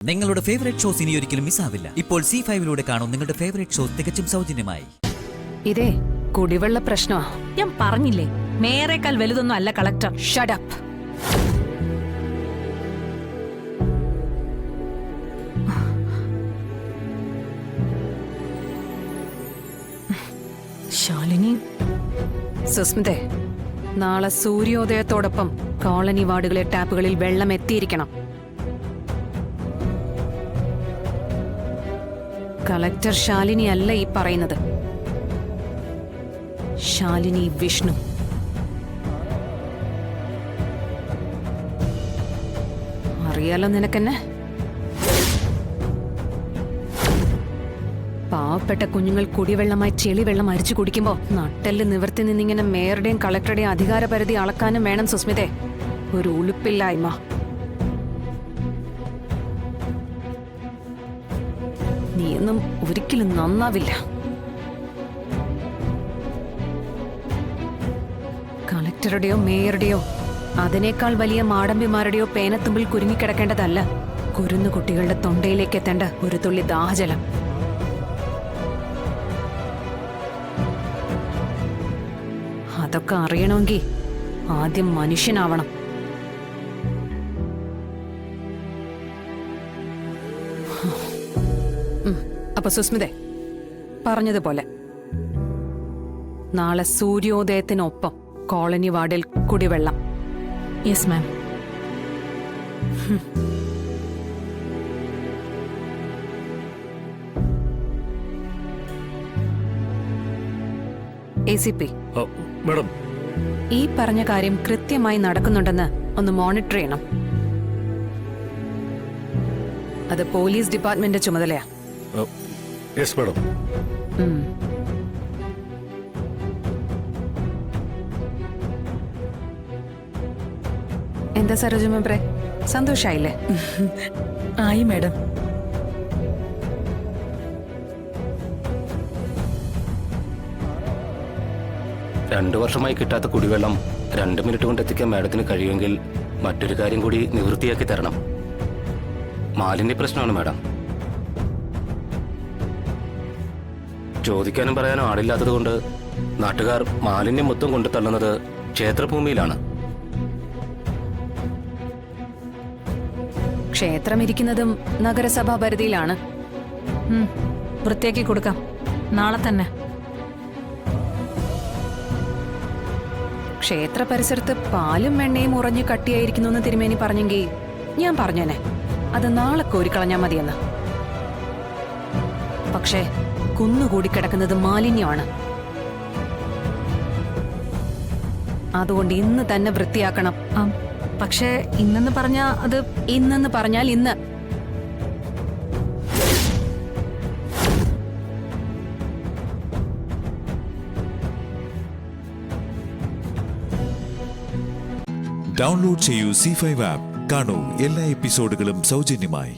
നിങ്ങളുടെ favourite shows ഇനി ഒരിക്കലും മിസ്സാവില്ല. ഇപ്പോൾ C5-ലൂടെ കാണും നിങ്ങളുടെ ഫേവറേറ്റ് ഷോസ് തികച്ചും സൗജന്യമായി. ഇതേ കുടിവെള്ള പ്രശ്നമാ. ഞാൻ പറഞ്ഞില്ലേ, മേയറേക്കാൾ വലുതൊന്നും അല്ല കളക്ടർ. Shut up. ശാലിനി, സുസ്മിതേ, നാളെ സൂര്യോദയത്തോടൊപ്പം കോളനി വാർഡുകളിലെ ടാപ്പുകളിൽ വെള്ളം എത്തിയിരിക്കണം. കളക്ടർ ശാലിനി അല്ല ഈ പറയുന്നത്, ശാലിനി വിഷ്ണു. അറിയാലോ നിനക്കെന്നെ. പാവപ്പെട്ട കുഞ്ഞുങ്ങൾ കുടിവെള്ളമായി ചെളിവെള്ളം അരിച്ചു കുടിക്കുമ്പോ നട്ടെല്ല് നിവർത്തി നിന്നിങ്ങനെ മേയറുടെയും കളക്ടറുടെയും അധികാരപരിധി അളക്കാനും വേണം സുസ്മിതേ ഒരു ഉളുപ്പില്ലായ്മ. നീയൊന്നും ഒരിക്കലും നന്നാവില്ല. കളക്ടറുടെയോ മേയറുടെയോ അതിനേക്കാൾ വലിയ മാടമ്പിമാരുടെയോ പേനത്തുമ്പിൽ കുരുങ്ങിക്കിടക്കേണ്ടതല്ല കുരുന്നുകുട്ടികളുടെ തൊണ്ടയിലേക്ക് എത്തേണ്ട ഒരു തുള്ളി ദാഹജലം. അതൊക്കെ അറിയണമെങ്കിൽ ആദ്യം മനുഷ്യനാവണം. അപ്പൊ സുസ്മിതേ പറഞ്ഞതുപോലെ നാളെ സൂര്യോദയത്തിനൊപ്പം കോളനി വാർഡിൽ കുടിവെള്ളം. Yes ma'am. ACP, മാഡം, ഈ പറഞ്ഞ കാര്യം കൃത്യമായി നടക്കുന്നുണ്ടെന്ന് ഒന്ന് മോണിറ്റർ ചെയ്യണം. അത് പോലീസ് ഡിപ്പാർട്ട്മെന്റ് ചുമതലയാ. Yes madam. എന്താ സരോജ മെമ്പറെ, സന്തോഷായില്ലേ? ആയി മാഡം. രണ്ടു വർഷമായി കിട്ടാത്ത കുടിവെള്ളം 2 മിനിറ്റ് കൊണ്ട് എത്തിക്കാൻ മാഡത്തിന് കഴിയുമെങ്കിൽ മറ്റൊരു കാര്യം കൂടി നിവൃത്തിയാക്കി തരണം. മാലിന്യ പ്രശ്നമാണ് മാഡം. ചോദിക്കാനും പറയാനും ആളില്ലാത്തത് കൊണ്ട് നാട്ടുകാർ മാലിന്യം മൊത്തം കൊണ്ടു തള്ളുന്നത് ക്ഷേത്രഭൂമിയിലാണ്. ക്ഷേത്രം ഇരിക്കുന്നതും നഗരസഭാ പരിധിയിലാണ്. വൃത്തിയാക്കി കൊടുക്കാം നാളെ തന്നെ. ക്ഷേത്ര പരിസരത്ത് പാലും വെണ്ണയും ഉറഞ്ഞു കട്ടിയായിരിക്കുന്നു എന്ന് തിരുമേനി പറഞ്ഞെങ്കിൽ ഞാൻ പറഞ്ഞേനെ അത് നാളെ കോരിക്കളഞ്ഞാ മതിയെന്ന്. പക്ഷേ കുന്നുകൂടി കിടക്കുന്നത് മാലിന്യമാണ്. അതുകൊണ്ട് ഇന്ന് തന്നെ വൃത്തിയാക്കണം. പക്ഷേ ഇന്നെന്ന് പറഞ്ഞാ അത് ഇന്നെന്ന് പറഞ്ഞാൽ ഇന്ന്. ഡൗൺലോഡ് ചെയ്യൂ C5 ആപ്പ്. കാണൂ എല്ലാ എപ്പിസോഡുകളും സൗജന്യമായി.